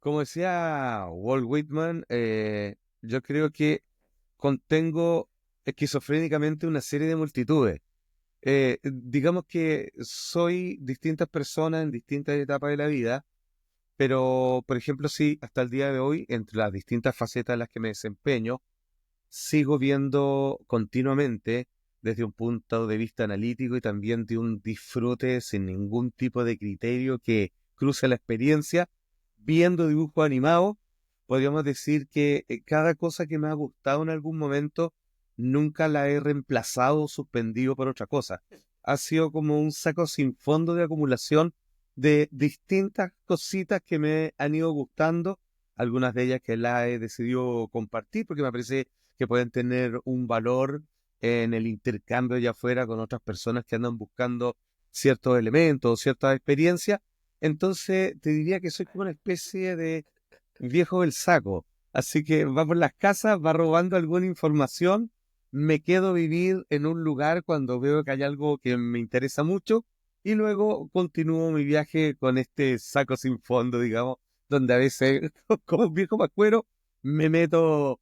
Como decía Walt Whitman, yo creo que contengo esquizofrénicamente una serie de multitudes. Digamos que soy distintas personas en distintas etapas de la vida, pero, por ejemplo, sí, hasta el día de hoy, entre las distintas facetas en las que me desempeño, sigo viendo continuamente desde un punto de vista analítico y también de un disfrute sin ningún tipo de criterio que cruce la experiencia, viendo dibujos animados. Podríamos decir que cada cosa que me ha gustado en algún momento nunca la he reemplazado o suspendido por otra cosa. Ha sido como un saco sin fondo de acumulación de distintas cositas que me han ido gustando, algunas de ellas que las he decidido compartir porque me parece que pueden tener un valor en el intercambio allá afuera con otras personas que andan buscando ciertos elementos, ciertas experiencias. Entonces te diría que soy como una especie de viejo del saco. Así que va por las casas, va robando alguna información, me quedo a vivir en un lugar cuando veo que hay algo que me interesa mucho y luego continúo mi viaje con este saco sin fondo, digamos, donde a veces, como un viejo pascuero, me meto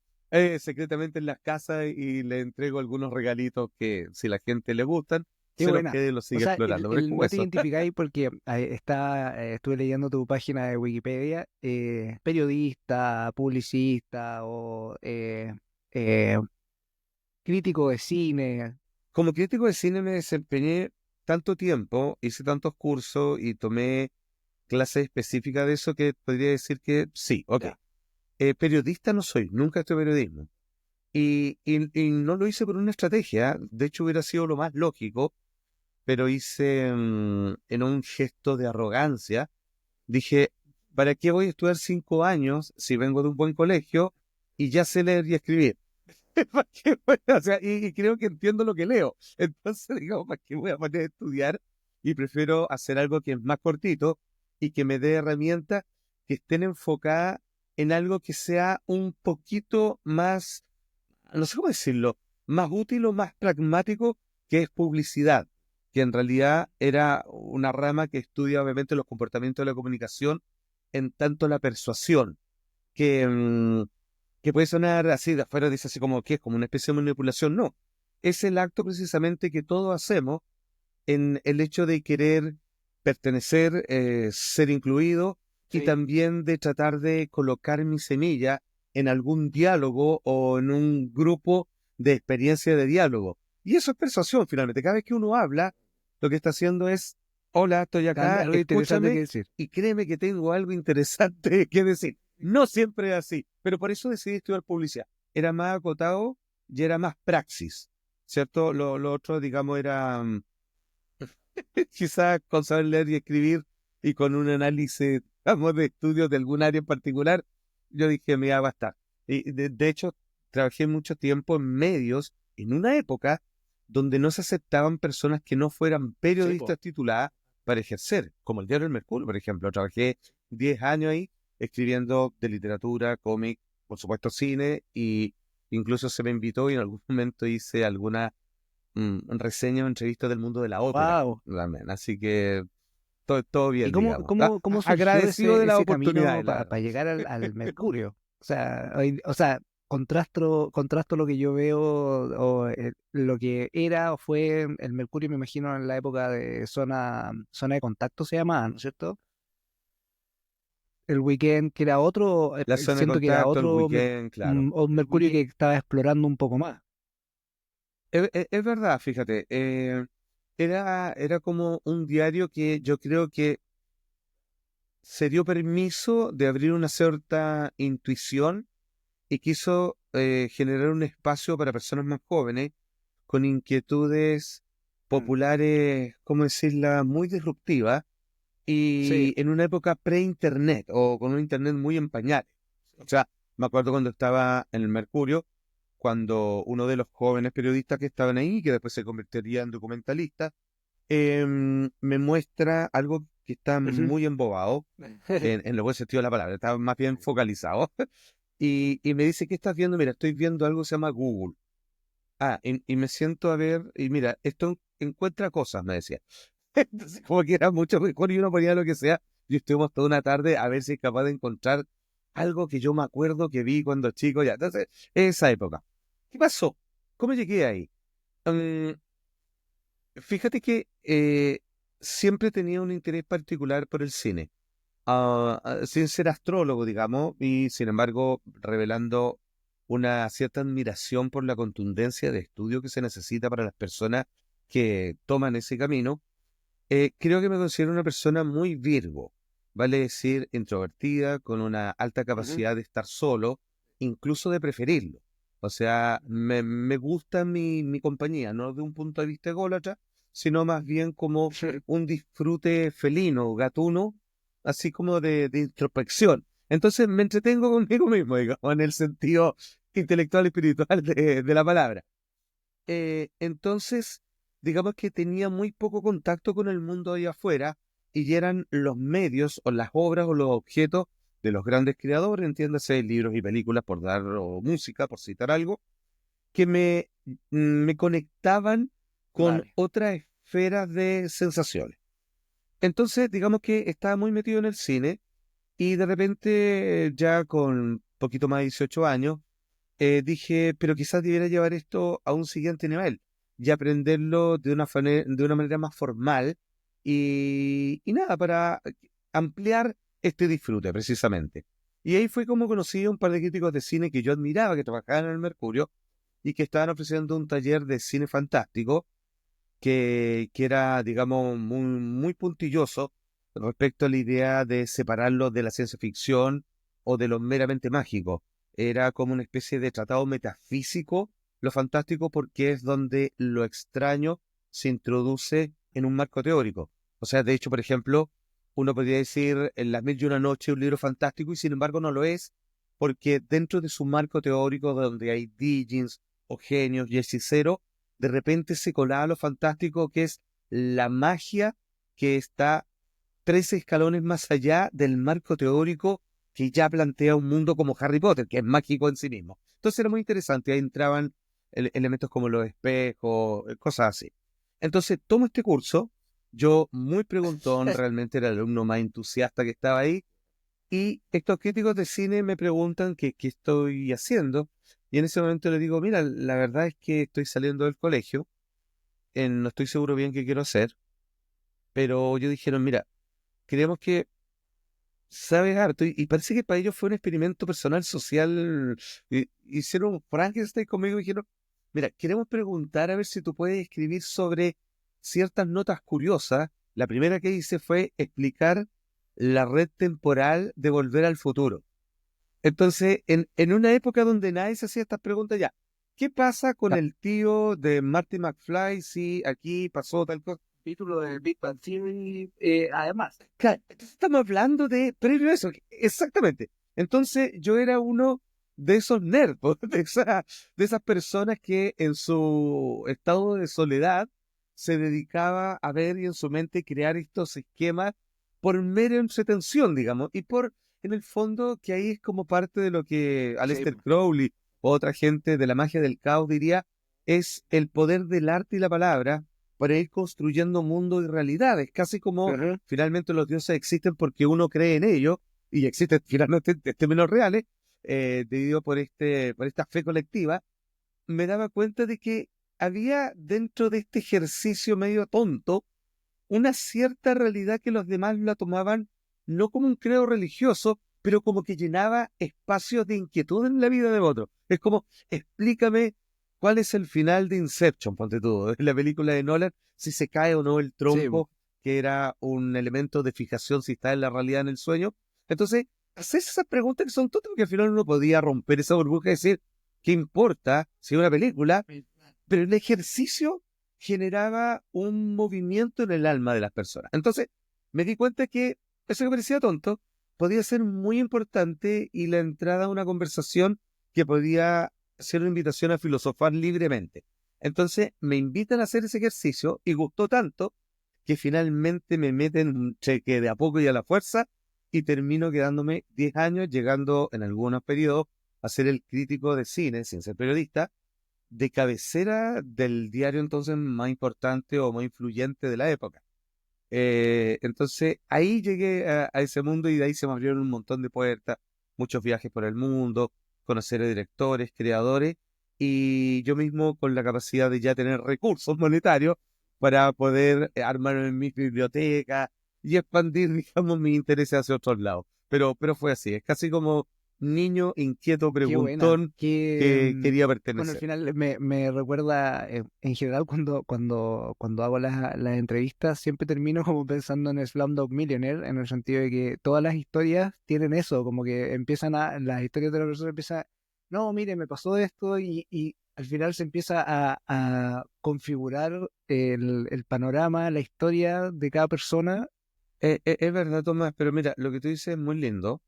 secretamente en las casas y le entrego algunos regalitos que si la gente le gustan, Qué se los buena. quede y los O sigue sea, explorando. Pero es como no te eso. identificáis porque estuve leyendo tu página de Wikipedia, periodista, publicista o eh, crítico de cine. Como crítico de cine me desempeñé tanto tiempo, hice tantos cursos y tomé clases específicas de eso que podría decir que sí, ok. Ya. Periodista no soy, nunca estudié periodismo. Y no lo hice por una estrategia, de hecho hubiera sido lo más lógico, pero hice en un gesto de arrogancia. Dije, ¿para qué voy a estudiar 5 años si vengo de un buen colegio y ya sé leer y escribir? ¿Para qué o sea, y creo que entiendo lo que leo. Entonces, digamos, ¿para qué voy a poner a estudiar? Y prefiero hacer algo que es más cortito y que me dé herramientas que estén enfocadas en algo que sea un poquito más, no sé cómo decirlo, más útil o más pragmático, que es publicidad, que en realidad era una rama que estudia obviamente los comportamientos de la comunicación, en tanto la persuasión, que, que puede sonar así de afuera, dice así como que es como una especie de manipulación. No, es el acto precisamente que todos hacemos en el hecho de querer pertenecer, ser incluido y Sí. también de tratar de colocar mi semilla en algún diálogo o en un grupo de experiencia de diálogo. Y eso es persuasión finalmente. Cada vez que uno habla, lo que está haciendo es, hola, estoy acá, Algo interesante que escúchame decir. y créeme que tengo algo interesante que decir. No siempre es así, pero por eso decidí estudiar publicidad. Era más acotado y era más praxis, ¿cierto? Lo otro, digamos, era quizás con saber leer y escribir y con un análisis, digamos, de estudios de algún área en particular, yo dije, me va a bastar. Y de hecho, trabajé mucho tiempo en medios en una época donde no se aceptaban personas que no fueran Sí, po. periodistas tituladas para ejercer, como el diario El Mercurio, por ejemplo. Trabajé 10 años ahí escribiendo de literatura, cómic, por supuesto cine, y incluso se me invitó y en algún momento hice alguna reseña o entrevista del mundo de la ópera Wow. también. Así que todo ¿Y bien, digamos. cómo surgió Agradecido de las ese camino oportunidades, la para verdad. llegar al Mercurio? O sea, contrasto lo que yo veo o lo que era o fue el Mercurio, me imagino, en la época de zona de contacto se llamaba, ¿no es cierto? El Weekend, que era otro, La zona de siento que era contacto, el otro weekend, claro. un Mercurio que estaba explorando un poco más. Es verdad, fíjate. Era como un diario que yo creo que se dio permiso de abrir una cierta intuición y quiso generar un espacio para personas más jóvenes con inquietudes Mm. populares, ¿cómo decirla?, muy disruptivas Sí. y en una época pre-internet o con un internet muy en pañales. O sea, me acuerdo cuando estaba en el Mercurio, cuando uno de los jóvenes periodistas que estaban ahí, que después se convertiría en documentalista, me muestra algo que está Ujú. muy embobado, en el buen sentido de la palabra, está más bien focalizado, y me dice, ¿qué estás viendo? Mira, estoy viendo algo que se llama Google. Ah, y me siento a ver, y mira, esto encuentra cosas, me decía. Entonces, como que era mucho mejor y uno ponía lo que sea y estuvimos toda una tarde a ver si es capaz de encontrar algo que yo me acuerdo que vi cuando chico ya. Entonces, esa época. ¿Qué pasó? ¿Cómo llegué ahí? Mm, Fíjate que siempre tenía un interés particular por el cine. Sin ser astrólogo, digamos, y sin embargo revelando una cierta admiración por la contundencia de estudio que se necesita para las personas que toman ese camino. Creo que me considero una persona muy Virgo, vale decir, introvertida, con una alta Ujú. capacidad de estar solo, incluso de preferirlo. O sea, me gusta mi compañía, no de un punto de vista ególatra, sino más bien como un disfrute felino, gatuno, así como de introspección. Entonces me entretengo conmigo mismo, digamos, en el sentido intelectual y espiritual de la palabra. Entonces, digamos que tenía muy poco contacto con el mundo allá afuera y eran los medios o las obras o los objetos de los grandes creadores, entiéndase, libros y películas por dar, o música, por citar algo, que me conectaban con Vale. otras esferas de sensaciones. Entonces, digamos que estaba muy metido en el cine y de repente, ya con poquito más de 18 años, dije, pero quizás debiera llevar esto a un siguiente nivel y aprenderlo de una manera más formal y nada, para ampliar este disfrute precisamente. Y ahí fue como conocí a un par de críticos de cine que yo admiraba, que trabajaban en el Mercurio y que estaban ofreciendo un taller de cine fantástico que era, digamos, muy puntilloso respecto a la idea de separarlo de la ciencia ficción o de lo meramente mágico. Era como una especie de tratado metafísico, lo fantástico, porque es donde lo extraño se introduce en un marco teórico. O sea, de hecho, por ejemplo, uno podría decir en Las Mil y una Noche un libro fantástico y sin embargo no lo es, porque dentro de su marco teórico donde hay Dickens o genios y hechiceros, de repente se colaba lo fantástico que es la magia que está 13 escalones más allá del marco teórico que ya plantea un mundo como Harry Potter, que es mágico en sí mismo. Entonces era muy interesante, ahí entraban elementos como los espejos, cosas así. Entonces tomo este curso, yo muy preguntón, realmente era el alumno más entusiasta que estaba ahí, y estos críticos de cine me preguntan qué estoy haciendo, y en ese momento le digo, mira, la verdad es que estoy saliendo del colegio, no estoy seguro bien qué quiero hacer, pero ellos dijeron, mira, creemos que sabes harto, y parece que para ellos fue un experimento personal social, hicieron un Frankenstein conmigo y dijeron, mira, queremos preguntar a ver si tú puedes escribir sobre ciertas notas curiosas. La primera que hice fue explicar la red temporal de Volver al Futuro. Entonces, en una época donde nadie se hacía estas preguntas ya, ¿qué pasa con el tío de Marty McFly si aquí pasó tal cosa? Capítulo de Big Bang Theory, además. Claro, entonces estamos hablando de previo a eso, exactamente. Entonces, yo era uno de esos nerds, po, de esas personas que en su estado de soledad se dedicaba a ver y en su mente crear estos esquemas por mera entretención, digamos, y por, en el fondo, que ahí es como parte de lo que Sí, Aleister po. Crowley o otra gente de la magia del caos diría, es el poder del arte y la palabra para ir construyendo mundos y realidades, casi como Ujú. finalmente los dioses existen porque uno cree en ellos y existen finalmente en términos reales, debido por esta fe colectiva, me daba cuenta de que había dentro de este ejercicio medio tonto una cierta realidad que los demás la tomaban no como un credo religioso, pero como que llenaba espacios de inquietud en la vida de otro. Es como, explícame cuál es el final de Inception, ponte tú, en la película de Nolan, si se cae o no el Sí, po. trompo, que era un elemento de fijación si está en la realidad en el sueño. Entonces, haces esas preguntas que son tontas, porque al final uno podía romper esa burbuja y decir, ¿qué importa si es una película? Pero el ejercicio generaba un movimiento en el alma de las personas. Entonces, me di cuenta que eso que parecía tonto podía ser muy importante y la entrada a una conversación que podía ser una invitación a filosofar libremente. Entonces, me invitan a hacer ese ejercicio y gustó tanto que finalmente me meten un cheque de a poco y a la fuerza y termino quedándome 10 años, llegando en algunos periodos a ser el crítico de cine, sin ser periodista, de cabecera del diario entonces más importante o más influyente de la época. Entonces ahí llegué a ese mundo y de ahí se me abrieron un montón de puertas, muchos viajes por el mundo, conocer a directores, creadores y yo mismo con la capacidad de ya tener recursos monetarios para poder armar en mi biblioteca y expandir, digamos, mis intereses hacia otros lados. Pero fue así, es casi como niño inquieto, Qué buena. preguntón que quería Bueno, al pertenecer. final me recuerda, en general, cuando hago las entrevistas, siempre termino como pensando en Slumdog Millionaire, en el sentido de que todas las historias tienen eso, como que las historias de la persona empiezan, no, mire, me pasó esto, y al final se empieza a configurar el panorama, la historia de cada persona. Es verdad, Tomás, pero mira, lo que tú dices es muy lindo.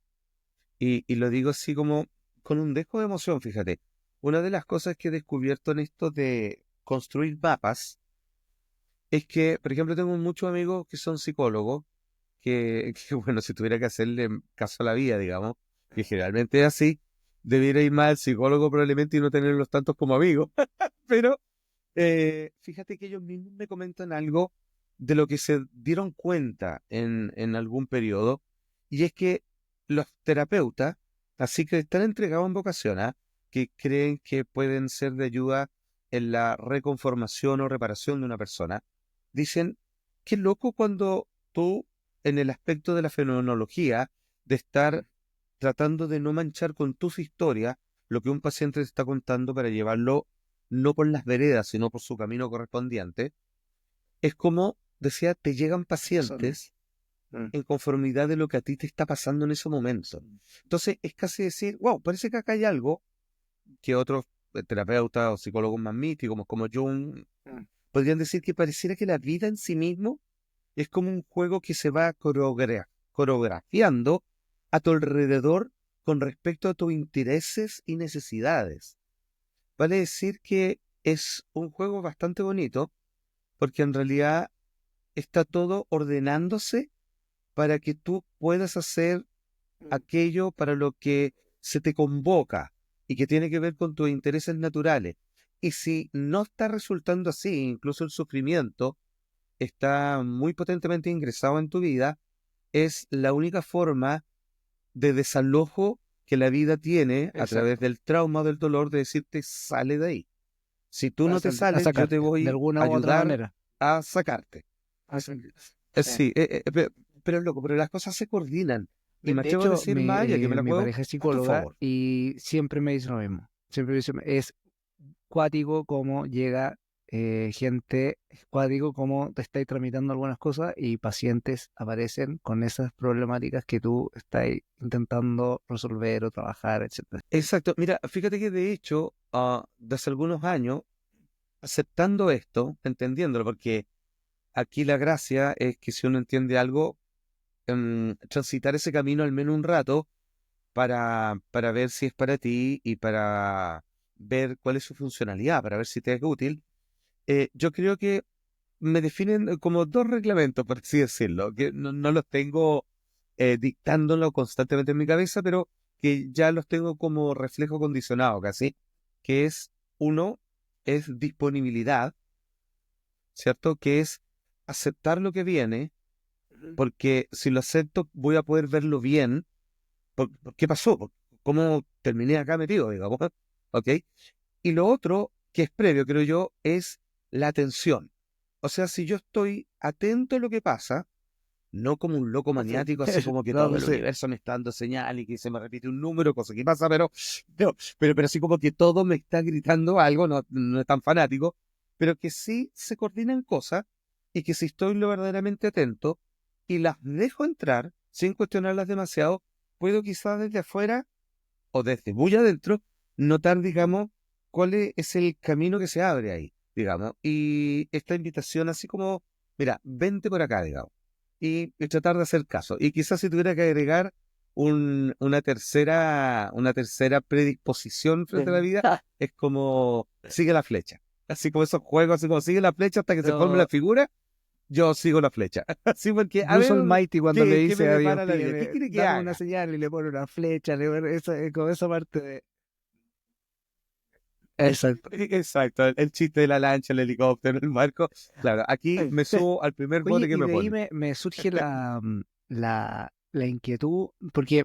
Y lo digo así como con un dejo de emoción, fíjate. Una de las cosas que he descubierto en esto de construir mapas es que, por ejemplo, tengo muchos amigos que son psicólogos, bueno, si tuviera que hacerle caso a la vida, digamos, que generalmente es así, debiera ir más al psicólogo probablemente y no tenerlos tantos como amigos. Pero fíjate que ellos mismos me comentan algo de lo que se dieron cuenta en algún periodo, y es que los terapeutas, así que están entregados en vocación, ¿ah? Que creen que pueden ser de ayuda en la reconformación o reparación de una persona, dicen, qué loco cuando tú, en el aspecto de la fenomenología, de estar tratando de no manchar con tus historias lo que un paciente te está contando para llevarlo no por las veredas, sino por su camino correspondiente, es como, decía, te llegan Son, pacientes mm, en conformidad de lo que a ti te está pasando en ese momento. Entonces, es casi decir, wow, parece que acá hay algo que otros terapeutas o psicólogos más místicos, como Jung, mm, podrían decir que pareciera que la vida en sí mismo es como un juego que se va coreografiando a tu alrededor con respecto a tus intereses y necesidades. Vale decir que es un juego bastante bonito porque en realidad está todo ordenándose para que tú puedas hacer mm, aquello para lo que se te convoca y que tiene que ver con tus intereses naturales. Y si no está resultando así, incluso el sufrimiento está muy potentemente ingresado en tu vida, es la única forma de desalojo que la vida tiene a través exacto. del trauma o del dolor de decirte sale de ahí. Si tú no te A sales, yo te sacarte, de voy alguna a u otra ayudar manera. a sacarte. Sí. Sí, pero loco, pero las cosas se coordinan. Y me De atrevo a hecho, decir, Maya, que me la mi juego pareja es a tu psicóloga favor. y siempre me dice lo mismo. Siempre me dice, es cuático cómo llega gente, es cuático cómo te estáis tramitando algunas cosas y pacientes aparecen con esas problemáticas que tú estás intentando resolver o trabajar, etcétera. Exacto. Mira, fíjate que de hecho, desde algunos años, aceptando esto, entendiéndolo, porque aquí la gracia es que si uno entiende algo, transitar ese camino al menos un rato para ver si es para ti y para ver cuál es su funcionalidad, para ver si te es útil. Yo creo que me definen como dos reglamentos, por así decirlo, que no los tengo dictándolo constantemente en mi cabeza, pero que ya los tengo como reflejo condicionado casi, que es uno, es disponibilidad, ¿cierto? Que es aceptar lo que viene, Ujú. porque si lo acepto voy a poder verlo bien. ¿Por qué pasó? ¿Cómo terminé acá metido, digamos? ¿Ok? Y lo otro, que es previo, creo yo, es la atención. O sea, si yo estoy atento a lo que pasa, no como un loco Sí. maniático, así como que No, todo no el sé. universo me está dando señal y que se me repite un número, cosa que pasa, pero, no, pero así como que todo me está gritando algo, no es tan fanático, pero que sí se coordinan cosas y que si estoy lo verdaderamente atento y las dejo entrar sin cuestionarlas demasiado, puedo quizás desde afuera o desde muy adentro notar, digamos, es el camino que se abre ahí, digamos, y esta invitación así como, mira, vente por acá, digamos, y tratar de hacer caso. Y quizás si tuviera que agregar una tercera predisposición frente a la vida, Ah, es como sigue la flecha. Así como esos juegos, así como sigue la flecha hasta que se forme la pero figura, yo sigo la flecha. Así porque, a Bruce ver, Almighty cuando le ¿qué me dice a Dios, depara la vida? ¿Qué quiere que dame una haga? señal y le pone una flecha, con esa parte de... Exacto. Exacto, el chiste de la lancha, el helicóptero, el barco. Claro, aquí me subo al primer Oye, bote que y me de ahí ponen. me surge la inquietud, porque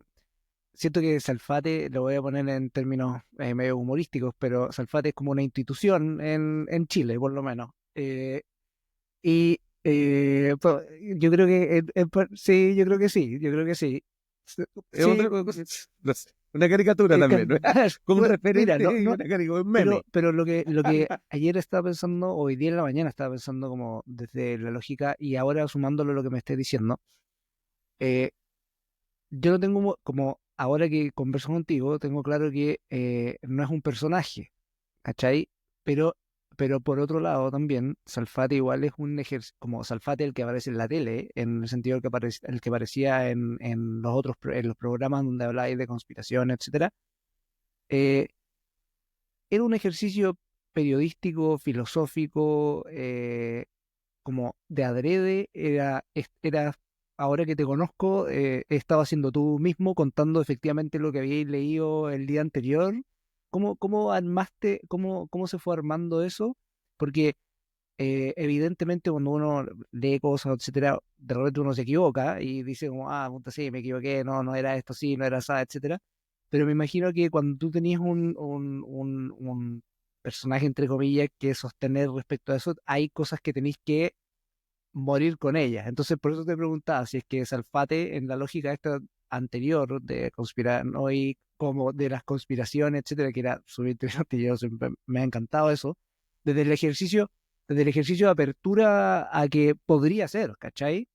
siento que Salfate, lo voy a poner en términos medio humorísticos, pero Salfate es como una institución en Chile, por lo menos. Y pues, yo creo que, sí, yo creo que sí, yo creo que sí. Es otra Sí, cosa, no sé, una caricatura también, ¿no? Como un mira, referente y una caricatura, un meme. pero lo que ayer estaba pensando, hoy día en la mañana estaba pensando como desde la lógica y ahora sumándolo a lo que me estés diciendo, eh, yo no tengo como, ahora que converso contigo, tengo claro que no es un personaje, ¿cachai? Pero, pero por otro lado también, Salfate igual es un ejercicio, como Salfate el que aparece en la tele, en el sentido el que aparecía en los otros, en los programas donde habláis de conspiración, etcétera, eh, era un ejercicio periodístico, filosófico, como de adrede, era, ahora que te conozco, estaba siendo tú mismo contando efectivamente lo que habíais leído el día anterior. ¿Cómo armaste, cómo se fue armando eso? Porque evidentemente cuando uno lee cosas, etcétera, de repente uno se equivoca y dice como, ah, puta, sí, me equivoqué, no, no era esto, sí, no era esa, etcétera. Pero me imagino que cuando tú tenías un personaje, entre comillas, que sostener respecto a eso, hay cosas que tenéis que morir con ellas. Entonces, por eso te preguntaba si es que Salfate, en la lógica esta anterior de conspirar, ¿no? Y como de las conspiraciones, etcétera, que era súper interesante, y yo siempre me ha encantado eso, desde el ejercicio, desde el ejercicio de apertura a que podría ser, ¿cachai?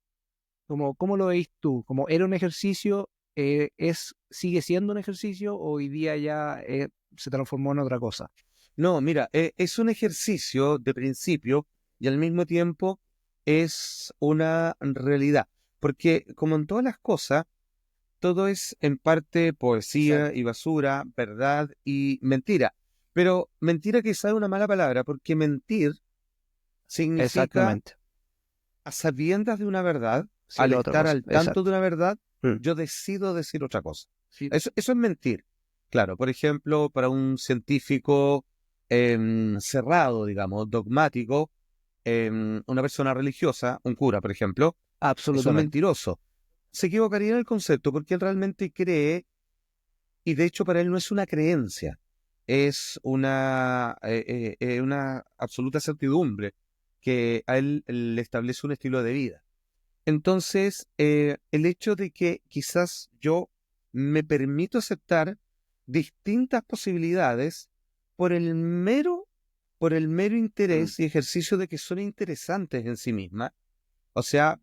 Como, ¿cómo lo veis tú? ¿Como era un ejercicio, sigue siendo un ejercicio, o hoy día ya se transformó en otra cosa? No, mira, es un ejercicio de principio y al mismo tiempo es una realidad. Porque como en todas las cosas, todo es en parte poesía Exacto. y basura, verdad y mentira. Pero mentira quizá es una mala palabra, porque mentir significa Exactamente. a sabiendas de una verdad, Sí, al la otra estar cosa. al tanto de Exacto. una verdad, Mm. yo decido decir otra cosa. Sí, Eso es mentir. Claro, por ejemplo, para un científico cerrado, digamos, dogmático, una persona religiosa, un cura, por ejemplo, es un absolutamente. mentiroso. Se equivocaría en el concepto porque él realmente cree, y de hecho para él no es una creencia, es una absoluta certidumbre que a él le establece un estilo de vida. Entonces, el hecho de que quizás yo me permito aceptar distintas posibilidades por por el mero Mm. interés y ejercicio de que son interesantes en sí mismas. O sea,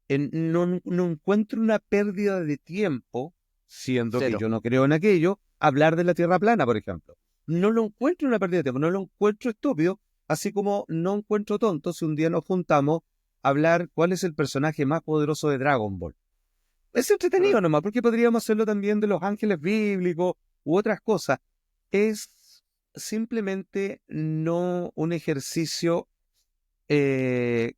no encuentro una pérdida de tiempo, siendo que Cero. yo no creo en aquello, hablar de la Tierra plana, por ejemplo. No lo encuentro una pérdida de tiempo, no lo encuentro estúpido, así como no encuentro tonto si un día nos juntamos a hablar cuál es el personaje más poderoso de Dragon Ball. Es Mm. entretenido nomás, porque podríamos hacerlo también de los ángeles bíblicos u otras cosas. Es simplemente no un ejercicio eh,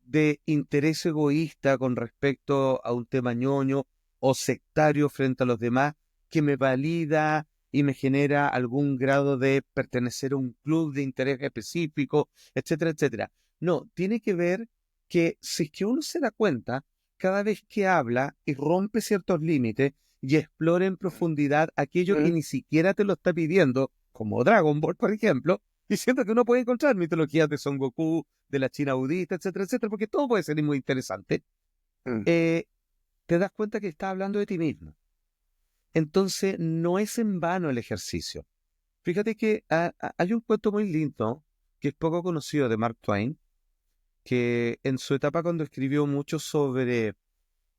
de interés egoísta con respecto a un tema ñoño o sectario frente a los demás que me valida y me genera algún grado de pertenecer a un club de interés específico, etcétera, etcétera. No, tiene que ver que si es que uno se da cuenta, cada vez que habla y rompe ciertos límites y explora en profundidad aquello que Mm. ni siquiera te lo está pidiendo, como Dragon Ball, por ejemplo, y siento que uno puede encontrar mitologías de Son Goku, de la China budista, etcétera, etcétera, porque todo puede ser muy interesante, Mm. eh, te das cuenta que estás hablando de ti mismo. Entonces, no es en vano el ejercicio. Fíjate que hay un cuento muy lindo, que es poco conocido de Mark Twain, que en su etapa cuando escribió mucho sobre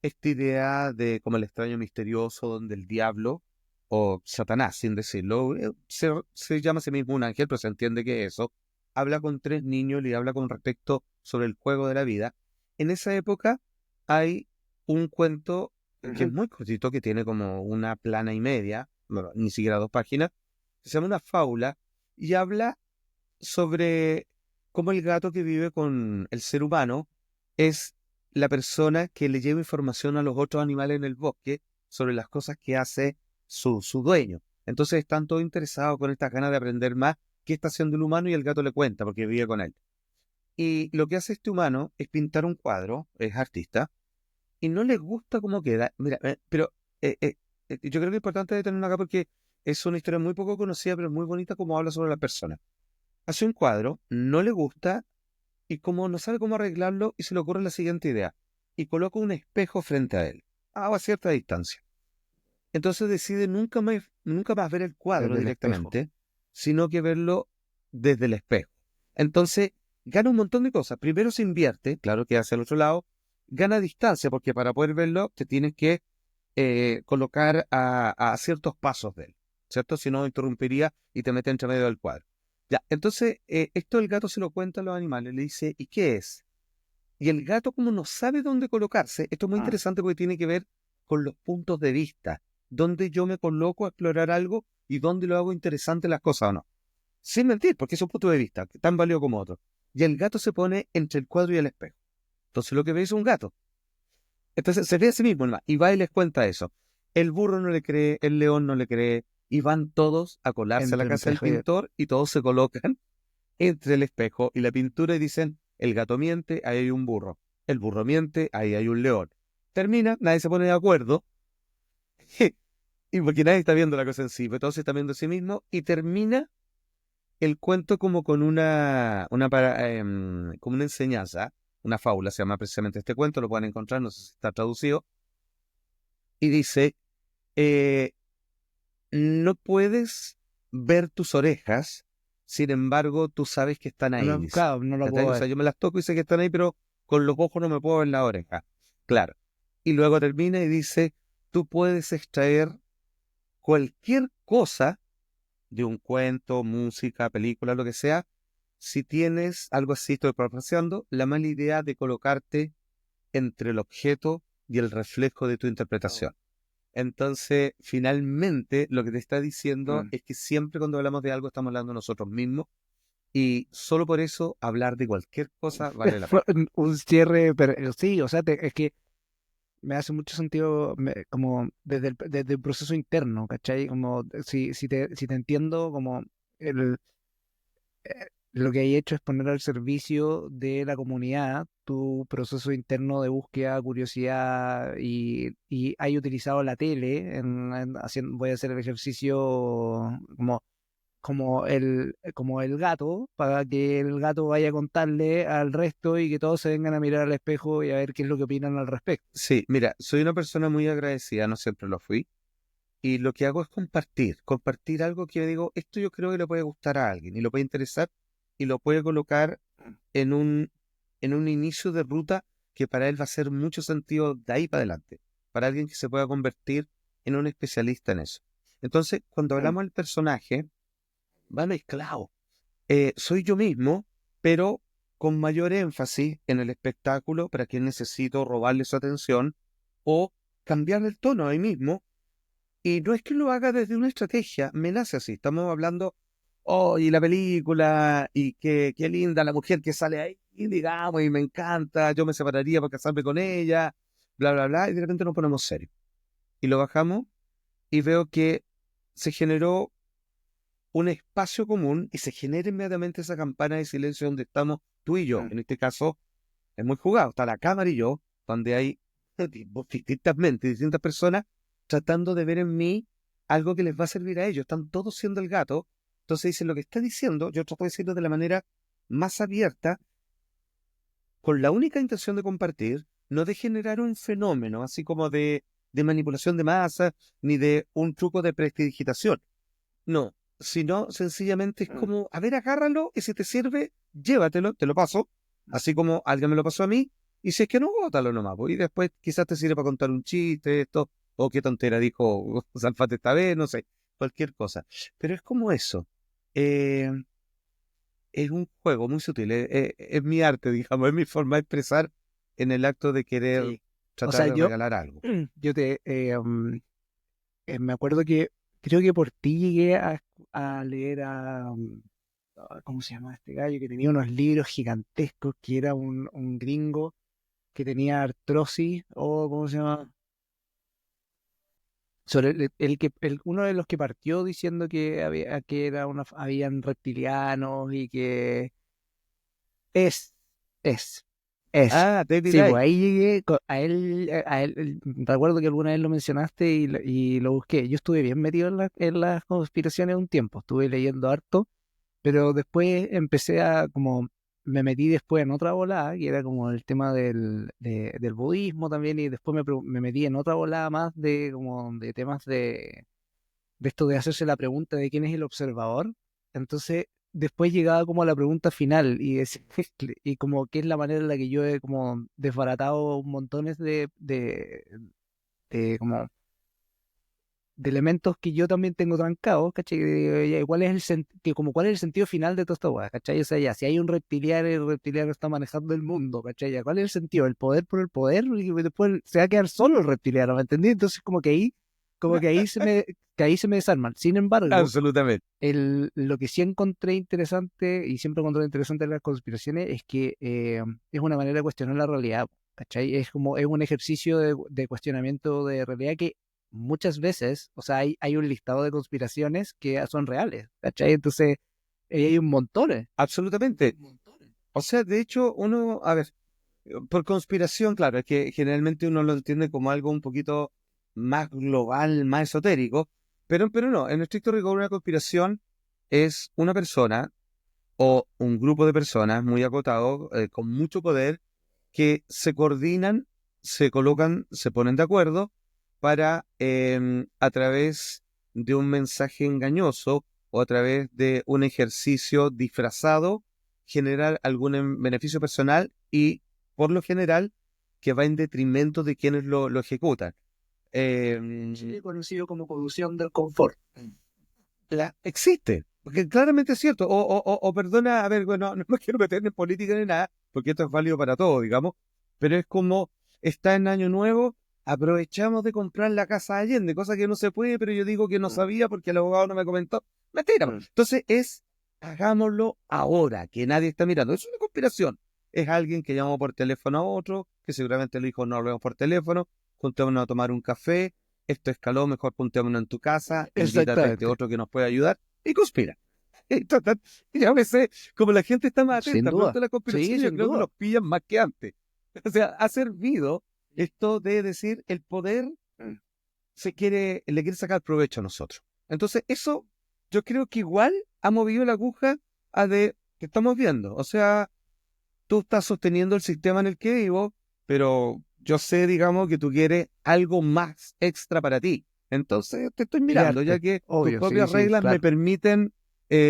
esta idea de como el extraño misterioso, donde el diablo, o Satanás, sin decirlo, se llama a sí mismo un ángel, pero se entiende que eso, habla con tres niños y habla con respecto sobre el juego de la vida. En esa época hay un cuento que es Ujú. muy cortito, que tiene como una plana y media, bueno, ni siquiera dos páginas, que se llama Una fábula, y habla sobre cómo el gato que vive con el ser humano es la persona que le lleva información a los otros animales en el bosque sobre las cosas que hace su dueño. Entonces están todos interesados con estas ganas de aprender más qué está haciendo el humano y el gato le cuenta porque vive con él. Y lo que hace este humano es pintar un cuadro, es artista, y no le gusta cómo queda. Mira, pero yo creo que es importante detenernos acá porque es una historia muy poco conocida, pero muy bonita como habla sobre la persona. Hace un cuadro, no le gusta, y como no sabe cómo arreglarlo, y se le ocurre la siguiente idea, y coloca un espejo frente a él, a cierta distancia. Entonces decide nunca más ver el cuadro desde el espejo. directamente, sino que verlo desde el espejo. Entonces, gana un montón de cosas. Primero se invierte, claro que hacia el otro lado, gana distancia, porque para poder verlo te tienes que colocar a ciertos pasos de él, ¿cierto? Si no, interrumpiría y te mete entre medio del cuadro. Ya, entonces, esto el gato se lo cuenta a los animales, le dice, ¿y qué es? Y el gato, como no sabe dónde colocarse, esto es muy Ah, interesante porque tiene que ver con los puntos de vista, dónde yo me coloco a explorar algo y dónde lo hago interesante las cosas o no. Sin mentir, porque es un punto de vista, tan válido como otro. Y el gato se pone entre el cuadro y el espejo. Entonces lo que ve es un gato. Entonces se ve a sí mismo nomás, y va y les cuenta eso. El burro no le cree, el león no le cree, y van todos a colarse a la entre el casa del espejo pintor y todos se colocan entre el espejo y la pintura y dicen, el gato miente, ahí hay un burro. El burro miente, ahí hay un león. Termina, nadie se pone de acuerdo, y porque nadie está viendo la cosa en sí, pero todos se están viendo a sí mismo, y termina el cuento como con como una enseñanza, una fábula, se llama precisamente este cuento, lo pueden encontrar, no sé si está traducido, y dice, eh, no puedes ver tus orejas, sin embargo, tú sabes que están ahí, no, dice. claro, no lo ¿Cachai? puedo O sea, ver. yo me las toco y sé que están ahí, pero con los ojos no me puedo ver la oreja. Claro. Y luego termina y dice, tú puedes extraer cualquier cosa de un cuento, música, película, lo que sea, si tienes algo así, estoy parafraseando, la mala idea de colocarte entre el objeto y el reflejo de tu interpretación. Entonces, finalmente, lo que te está diciendo Mm. es que siempre cuando hablamos de algo estamos hablando de nosotros mismos y solo por eso hablar de cualquier cosa vale la Fue pena. un cierre, pero sí, o sea, es que me hace mucho sentido como desde el proceso interno, ¿cachai? Como si te entiendo, como el, lo que hay hecho es poner al servicio de la comunidad tu proceso interno de búsqueda, curiosidad y hay utilizado la tele voy a hacer el ejercicio como como el gato, para que el gato vaya a contarle al resto y que todos se vengan a mirar al espejo y a ver qué es lo que opinan al respecto. Sí, mira, soy una persona muy agradecida, no siempre lo fui, y lo que hago es compartir algo que digo, esto yo creo que le puede gustar a alguien y lo puede interesar y lo puede colocar en un inicio de ruta que para él va a hacer mucho sentido de ahí para adelante, para alguien que se pueda convertir en un especialista en eso. Entonces, cuando Mm. hablamos del personaje, va mezclado. Soy yo mismo, pero con mayor énfasis en el espectáculo para quien necesito robarle su atención o cambiar el tono ahí mismo. Y no es que lo haga desde una estrategia, me nace así. Estamos hablando, oh, y la película, y qué linda la mujer que sale ahí, y digamos, y me encanta, yo me separaría para casarme con ella, bla, bla, bla, y de repente nos ponemos serios. Y lo bajamos y veo que se generó un espacio común y se genera inmediatamente esa campana de silencio donde estamos tú y yo. Mm. En este caso es muy jugado, está la cámara y yo, donde hay distintamente distintas personas tratando de ver en mí algo que les va a servir a ellos. Están todos siendo el gato. Entonces dicen lo que está diciendo, yo trato de decirlo de la manera más abierta, con la única intención de compartir, no de generar un fenómeno así como de manipulación de masa, ni de un truco de prestidigitación. No, sino sencillamente es Mm. como, a ver, agárralo y si te sirve, llévatelo, te lo paso, así como alguien me lo pasó a mí, y si es que no, bótalo nomás, pues, y después quizás te sirve para contar un chiste, esto, o qué tontera dijo Salfate esta vez, no sé, cualquier cosa. Pero es como eso, eh, es un juego muy sutil, es mi arte, digamos, es mi forma de expresar en el acto de querer Sí. O tratar sea, de regalar algo. me acuerdo que creo que por ti llegué a leer ¿cómo se llama este gallo? Que tenía unos libros gigantescos, que era un gringo que tenía artrosis, o ¿cómo se llama? sobre uno de los que partió diciendo que habían reptilianos y que es, es, es. Ah, David Sí, pues Icke. ahí llegué recuerdo que alguna vez lo mencionaste y lo busqué. Yo estuve bien metido en las conspiraciones un tiempo, estuve leyendo harto, pero después me metí después en otra volada, que era como el tema del budismo también, y después me metí en otra volada más de temas de esto de hacerse la pregunta de quién es el observador. Entonces, después llegaba como a la pregunta final y como qué es la manera en la que yo he como desbaratado montones de como de elementos que yo también tengo trancados, ¿cachai? Ya, ¿cuál es el sentido final de toda esta weá? ¿Cachai? O sea, ya, si hay un reptiliano, el reptiliano está manejando el mundo, ¿cachai? Ya, ¿cuál es el sentido? ¿El poder por el poder? Y después se va a quedar solo el reptiliano, ¿me entendí? Entonces, como que ahí se me desarman. Sin embargo, Absolutamente. lo que sí encontré interesante, y siempre encontré interesante en las conspiraciones, es que es una manera de cuestionar la realidad, ¿cachai? Es un ejercicio de cuestionamiento de realidad que muchas veces, o sea, hay un listado de conspiraciones que son reales, ¿cachai? Entonces, hay un montón. Absolutamente. O sea, de hecho, uno, a ver, por conspiración, claro, es que generalmente uno lo entiende como algo un poquito más global, más esotérico, pero no, en estricto rigor una conspiración es una persona o un grupo de personas muy acotado, con mucho poder, que se coordinan, se colocan, se ponen de acuerdo para, a través de un mensaje engañoso o a través de un ejercicio disfrazado, generar algún beneficio personal y, por lo general, que va en detrimento de quienes lo ejecutan. Sí, conocido como colusión del confort. Existe, porque claramente es cierto. O perdona, a ver, bueno, no me quiero meter en política ni nada, porque esto es válido para todos, digamos, pero es como está en Año Nuevo, aprovechamos de comprar la casa de Allende, cosa que no se puede, pero yo digo que no sabía porque el abogado no me comentó. Mentira. Entonces hagámoslo ahora, que nadie está mirando. Es una conspiración. Es alguien que llamó por teléfono a otro, que seguramente le dijo no hablemos por teléfono, juntémonos a tomar un café, esto escaló, mejor juntémonos en tu casa, invítate a este Exactamente. otro que nos puede ayudar y conspira. Entonces, y a veces, como la gente está más Sin atenta, pronto duda. la Sí, conspiración yo sin creo que duda. los pillan más que antes. O sea, ha servido esto de decir el poder le quiere sacar provecho a nosotros. Entonces, eso yo creo que igual ha movido la aguja a de que estamos viendo. O sea, tú estás sosteniendo el sistema en el que vivo, pero yo sé, digamos, que tú quieres algo más extra para ti. Entonces te estoy mirando, ya Mirarte. que tus Obvio, sí, propias sí, reglas me claro. permiten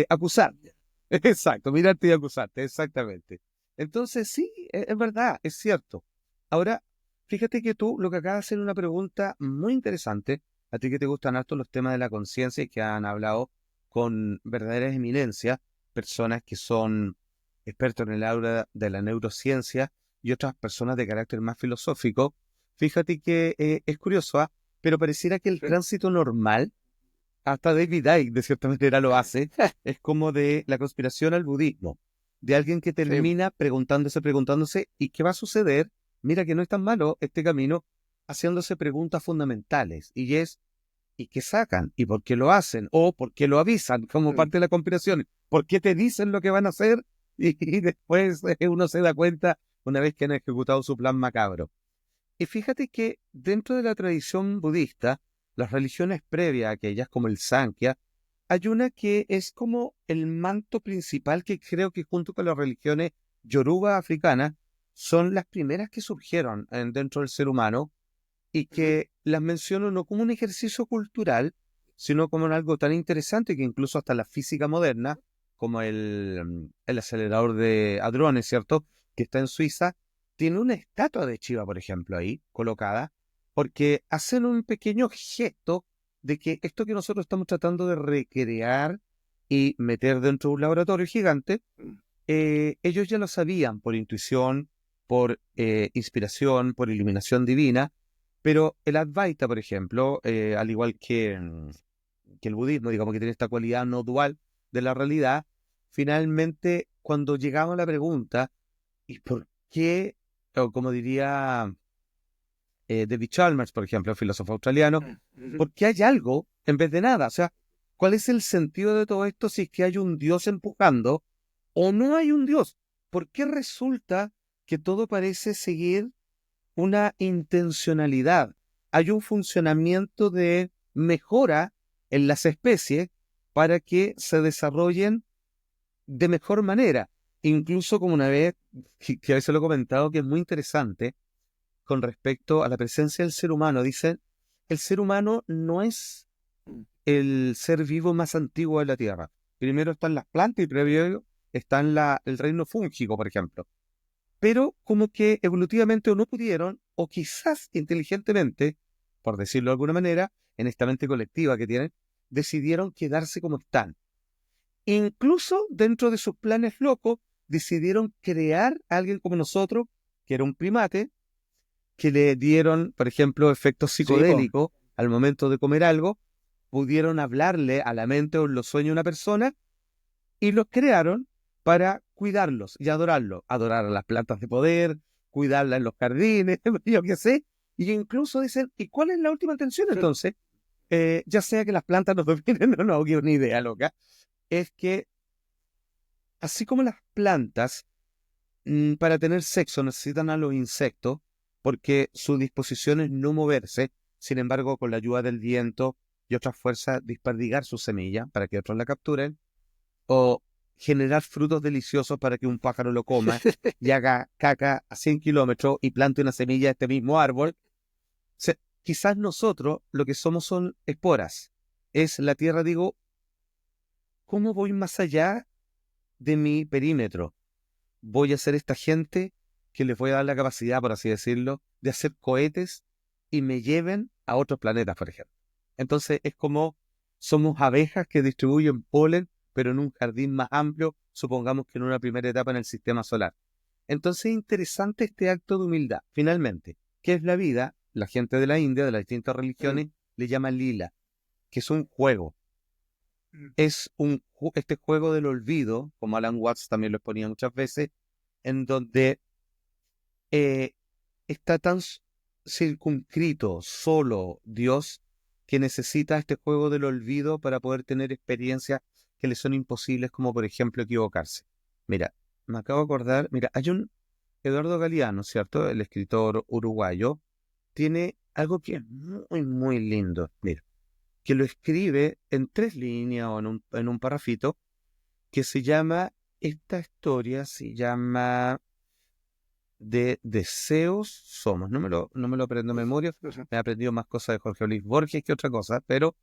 acusarte. Exacto, mirarte y acusarte, exactamente. Entonces sí, es verdad, es cierto. Ahora, fíjate que tú lo que acabas de hacer es una pregunta muy interesante, a ti que te gustan harto los temas de la conciencia y que han hablado con verdaderas eminencias, personas que son expertos en el aula de la neurociencia y otras personas de carácter más filosófico. Fíjate que es curioso, ¿ah? Pero pareciera que el tránsito normal, hasta David Icke de cierta manera lo hace, es como de la conspiración al budismo, de alguien que Sí. termina preguntándose, ¿y qué va a suceder? Mira que no es tan malo este camino, haciéndose preguntas fundamentales, y es, ¿y qué sacan? ¿Y por qué lo hacen? ¿O por qué lo avisan como parte de la conspiración? ¿Por qué te dicen lo que van a hacer? Y después uno se da cuenta una vez que han ejecutado su plan macabro. Y fíjate que dentro de la tradición budista, las religiones previas a aquellas, como el Sankhya, hay una que es como el manto principal que creo que junto con las religiones yoruba africanas son las primeras que surgieron dentro del ser humano y que las menciono no como un ejercicio cultural, sino como en algo tan interesante que incluso hasta la física moderna, como el acelerador de hadrones, ¿cierto? Que está en Suiza, tiene una estatua de Chiva, por ejemplo, ahí colocada, porque hacen un pequeño gesto de que esto que nosotros estamos tratando de recrear y meter dentro de un laboratorio gigante, ellos ya lo sabían por intuición, por inspiración, por iluminación divina, pero el Advaita, por ejemplo, al igual que el budismo, digamos que tiene esta cualidad no dual de la realidad, finalmente cuando llegamos a la pregunta, ¿y por qué, o como diría David Chalmers, por ejemplo, filósofo australiano, Ujú. porque hay algo en vez de nada. O sea, ¿cuál es el sentido de todo esto si es que hay un Dios empujando o no hay un Dios? ¿Por qué resulta que todo parece seguir una intencionalidad? Hay un funcionamiento de mejora en las especies para que se desarrollen de mejor manera. Incluso como una vez, que a veces lo he comentado, que es muy interesante con respecto a la presencia del ser humano. Dicen, el ser humano no es el ser vivo más antiguo de la Tierra. Primero están las plantas y previo a ello está el reino fúngico, por ejemplo. Pero como que evolutivamente o no pudieron, o quizás inteligentemente, por decirlo de alguna manera, en esta mente colectiva que tienen, decidieron quedarse como están. Incluso dentro de sus planes locos, decidieron crear a alguien como nosotros, que era un primate, que le dieron, por ejemplo, efectos Sí, po. psicodélicos al momento de comer algo, pudieron hablarle a la mente o en los sueños de una persona y los crearon para cuidarlos y adorarlos. Adorar a las plantas de poder, cuidarlas en los jardines, yo qué sé. Y incluso dicen, ¿y cuál es la última intención entonces? Ya sea que las plantas nos dominen o no, que una idea loca, es que así como las plantas para tener sexo necesitan a los insectos porque su disposición es no moverse, sin embargo, con la ayuda del viento y otras fuerzas, desperdigar su semilla para que otros la capturen, o generar frutos deliciosos para que un pájaro lo coma y haga caca a 100 kilómetros y plante una semilla de este mismo árbol. Quizás nosotros lo que somos son esporas. Es la tierra, digo, ¿cómo voy más allá de mi perímetro? Voy a ser esta gente que les voy a dar la capacidad, por así decirlo, de hacer cohetes y me lleven a otros planetas, por ejemplo. Entonces es como somos abejas que distribuyen polen, pero en un jardín más amplio, supongamos que en una primera etapa en el sistema solar. Entonces es interesante este acto de humildad. Finalmente, ¿qué es la vida? La gente de la India, de las distintas religiones, le llama lila, que es un juego. Es este juego del olvido, como Alan Watts también lo exponía muchas veces, en donde eh, está tan circunscrito solo Dios que necesita este juego del olvido para poder tener experiencias que le son imposibles, como por ejemplo equivocarse. Mira, me acabo de acordar, mira, hay un Eduardo Galeano, ¿cierto? El escritor uruguayo, tiene algo que es muy, muy lindo, mira, que lo escribe en 3 líneas o en un parrafito, que se llama, esta historia se llama de deseos somos. No me lo aprendo de memoria. Me he aprendido más cosas de Jorge Luis Borges que otra cosa, pero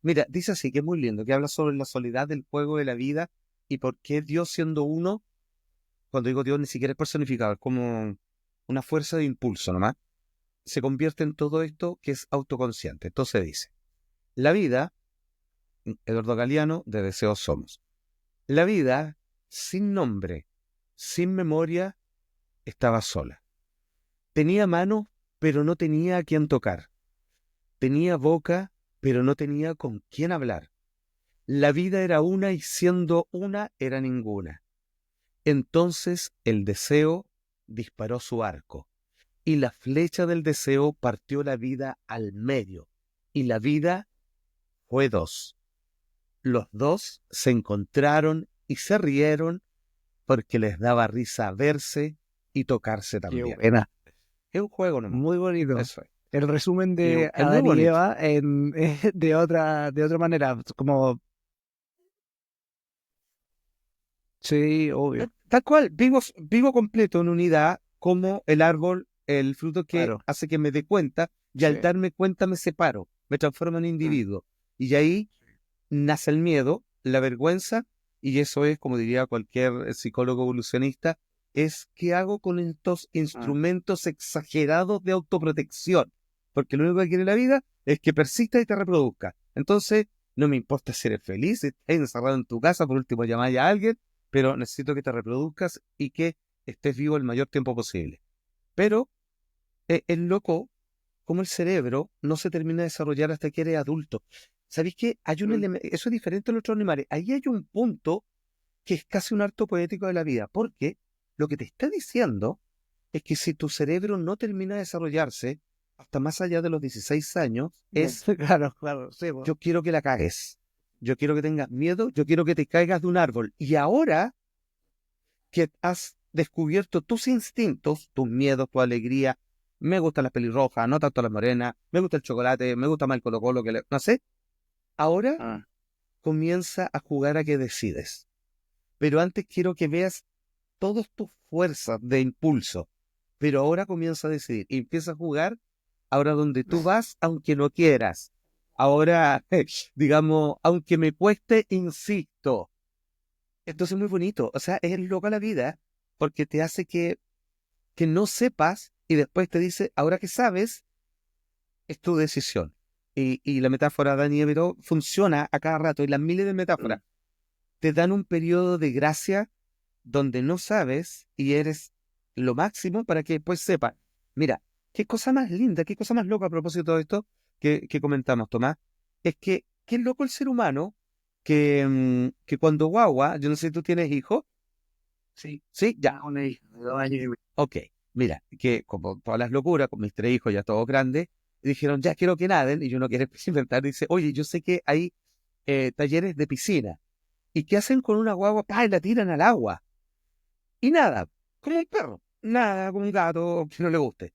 mira, dice así, que es muy lindo, que habla sobre la soledad del juego de la vida y por qué Dios siendo uno, cuando digo Dios ni siquiera es personificado, es como una fuerza de impulso nomás, se convierte en todo esto que es autoconsciente. Entonces dice, la vida, Eduardo Galeano, de deseos somos. La vida, sin nombre, sin memoria, estaba sola. Tenía manos, pero no tenía a quién tocar. Tenía boca, pero no tenía con quién hablar. La vida era una y siendo una era ninguna. Entonces el deseo disparó su arco y la flecha del deseo partió la vida al medio y la vida fue dos. Los dos se encontraron y se rieron porque les daba risa verse y tocarse Qué también. buena. Es un juego nomás, Muy bonito. eso es. El resumen Y de es muy Adán y bonito. Eva de otra manera. Como, sí, obvio. Tal cual, vivo completo en unidad como el árbol, el fruto que Claro. hace que me dé cuenta y Sí. al darme cuenta me separo, me transformo en Mm. individuo. Y ahí nace el miedo, la vergüenza, y eso es, como diría cualquier psicólogo evolucionista, es qué hago con estos Ah. instrumentos exagerados de autoprotección. Porque lo único que quiere la vida es que persista y te reproduzca. Entonces, no me importa si eres feliz, si estás encerrado en tu casa, por último llamar a alguien, pero necesito que te reproduzcas y que estés vivo el mayor tiempo posible. Pero es loco cómo el cerebro no se termina de desarrollar hasta que eres adulto. ¿Sabéis qué? Hay un Mm. elemento, eso es diferente a los otros animales. Ahí hay un punto que es casi un acto poético de la vida, porque lo que te está diciendo es que si tu cerebro no termina de desarrollarse, hasta más allá de los 16 años, es Claro, claro, sí, po. yo quiero que la cagues. Yo quiero que tengas miedo, yo quiero que te caigas de un árbol. Y ahora que has descubierto tus instintos, tus miedos, tu alegría, me gustan las pelirrojas, no tanto las morenas, me gusta el chocolate, me gusta más el Colo-Colo, no sé. Ahora Ah, comienza a jugar a que decides. Pero antes quiero que veas todas tus fuerzas de impulso. Pero ahora comienza a decidir. Y empieza a jugar ahora donde tú vas, aunque no quieras. Ahora, digamos, aunque me cueste, insisto. Entonces es muy bonito. O sea, es loca la vida porque te hace que no sepas y después te dice, ahora que sabes, es tu decisión. Y la metáfora de Dani Evero funciona a cada rato y las miles de metáforas te dan un periodo de gracia donde no sabes y eres lo máximo para que después sepas. Mira, qué cosa más linda, qué cosa más loca a propósito de esto que comentamos, Tomás, es que qué loco el ser humano que cuando guagua, yo no sé si tú tienes hijos, sí, ¿sí? Ya, una hija de 2 años y medio. ok. Mira, que como todas las locuras, con mis 3 hijos ya todos grandes, dijeron, ya quiero que naden, y uno quiere inventar, dice, oye, yo sé que hay talleres de piscina. ¿Y qué hacen con una guagua? ¡Pah! Y la tiran al agua. Y nada, como un perro, nada, como un gato que no le guste.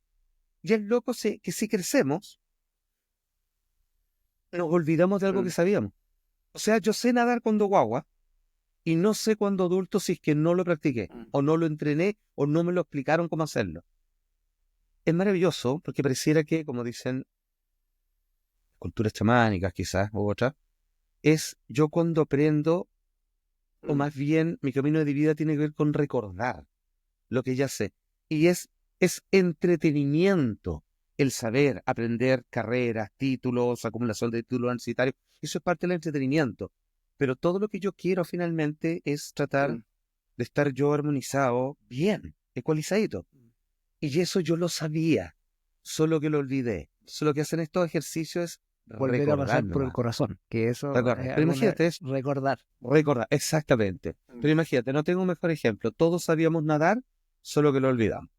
Y el loco que si crecemos, nos olvidamos de algo que Mm. sabíamos. O sea, yo sé nadar cuando guagua y no sé cuando adulto si es que no lo practiqué, Mm. o no lo entrené, o no me lo explicaron cómo hacerlo. Es maravilloso porque pareciera que, como dicen culturas chamánicas quizás, u otras, es yo cuando aprendo, o Mm. más bien mi camino de vida tiene que ver con recordar lo que ya sé. Y es entretenimiento el saber, aprender carreras, títulos, acumulación de títulos universitarios. Eso es parte del entretenimiento. Pero todo lo que yo quiero finalmente es tratar Mm. de estar yo armonizado, bien, ecualizadito. Y eso yo lo sabía, solo que lo olvidé. Solo que hacen estos ejercicios es Volver a recordar pasar por el nomás. corazón, que eso Recordar. es Pero alguna imagínate, es recordar. recordar, exactamente. Mm. Pero imagínate, no tengo un mejor ejemplo. Todos sabíamos nadar, solo que lo olvidamos.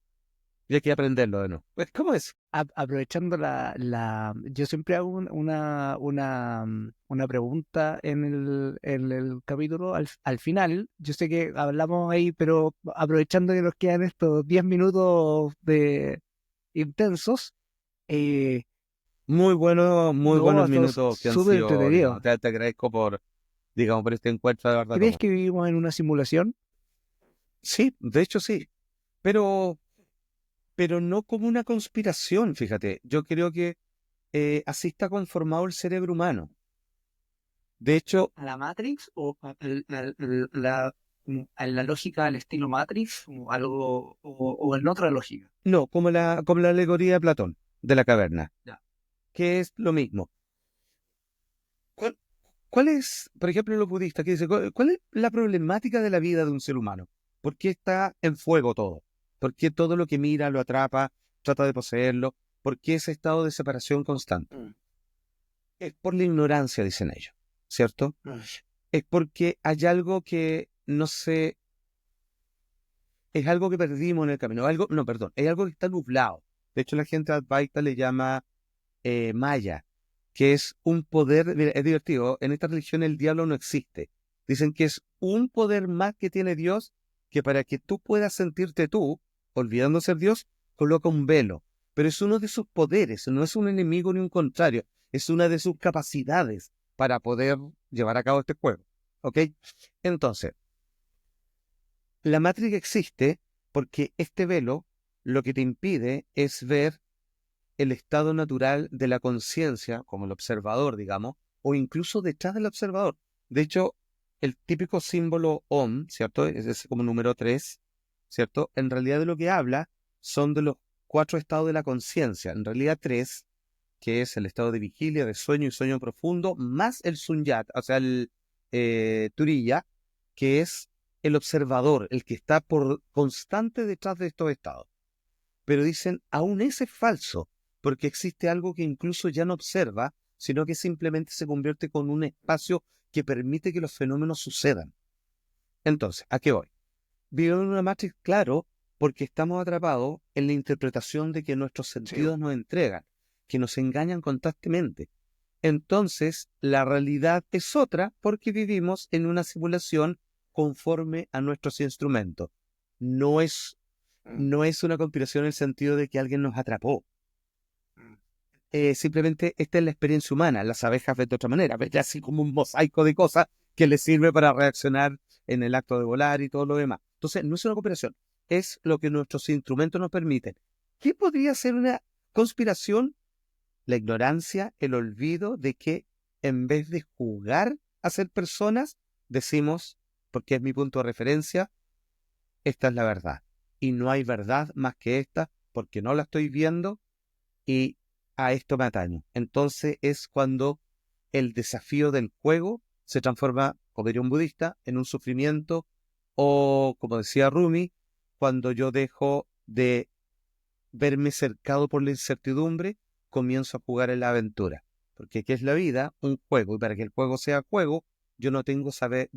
Y hay que aprenderlo de nuevo. Pues, ¿cómo es? Aprovechando yo siempre hago una pregunta en el capítulo al final. Yo sé que hablamos ahí, pero aprovechando que nos quedan estos 10 minutos de intensos, eh, Muy no, buenos esto minutos que han súper sido, digamos, entretenido. te agradezco por, digamos, por este encuentro de verdad, ¿Crees Tomás. que vivimos en una simulación? Sí, de hecho sí, pero, pero no como una conspiración, fíjate. Yo creo que así está conformado el cerebro humano. De hecho, ¿A la Matrix o a la lógica al estilo Matrix o algo o en otra lógica? no, como la alegoría de Platón, de la caverna, Ya. que es lo mismo. ¿Cuál, cuál es, por ejemplo, los budistas que dice, cuál es la problemática de la vida de un ser humano? ¿Por qué está en fuego todo? ¿Por qué todo lo que mira lo atrapa, trata de poseerlo? ¿Por qué ese estado de separación constante? Mm. Es por la ignorancia, dicen ellos, ¿cierto? Mm. Es porque hay algo que no sé, es algo que perdimos en el camino, algo, no, perdón, es algo que está nublado. De hecho, la gente advaita le llama Maya, que es un poder, mira, es divertido, en esta religión el diablo no existe. Dicen que es un poder más que tiene Dios, que para que tú puedas sentirte tú, olvidando ser Dios, coloca un velo. Pero es uno de sus poderes, no es un enemigo ni un contrario, es una de sus capacidades para poder llevar a cabo este juego. ¿Ok? Entonces, la Matrix existe porque este velo lo que te impide es ver el estado natural de la conciencia, como el observador, digamos, o incluso detrás del observador. De hecho, el típico símbolo OM, ¿cierto? Es ese como número 3, ¿cierto? En realidad de lo que habla son de los 4 estados de la conciencia. En realidad 3, que es el estado de vigilia, de sueño y sueño profundo, más el sunyat, o sea, el turiya, que es el observador, el que está por constante detrás de estos estados. Pero dicen, aún ese es falso, porque existe algo que incluso ya no observa, sino que simplemente se convierte con un espacio que permite que los fenómenos sucedan. Entonces, ¿a qué voy? Vivimos en una Matrix, claro, porque estamos atrapados en la interpretación de que nuestros Sí. sentidos nos entregan. que nos engañan constantemente. Entonces, la realidad es otra porque vivimos en una simulación conforme a nuestros instrumentos. No es, no es una conspiración en el sentido de que alguien nos atrapó. Simplemente esta es la experiencia humana. Las abejas ven de otra manera, ven así como un mosaico de cosas que les sirve para reaccionar en el acto de volar y todo lo demás. Entonces, no es una conspiración, es lo que nuestros instrumentos nos permiten. ¿Qué podría ser una conspiración? La ignorancia, el olvido de que en vez de jugar a ser personas, decimos, porque es mi punto de referencia, esta es la verdad. Y no hay verdad más que esta, porque no la estoy viendo y a esto me ataño. Entonces es cuando el desafío del juego se transforma, como diría un budista, en un sufrimiento o, como decía Rumi, cuando yo dejo de verme cercado por la incertidumbre, comienzo a jugar en la aventura. Porque ¿qué es la vida? Un juego. Y para que el juego sea juego, yo no tengo que saber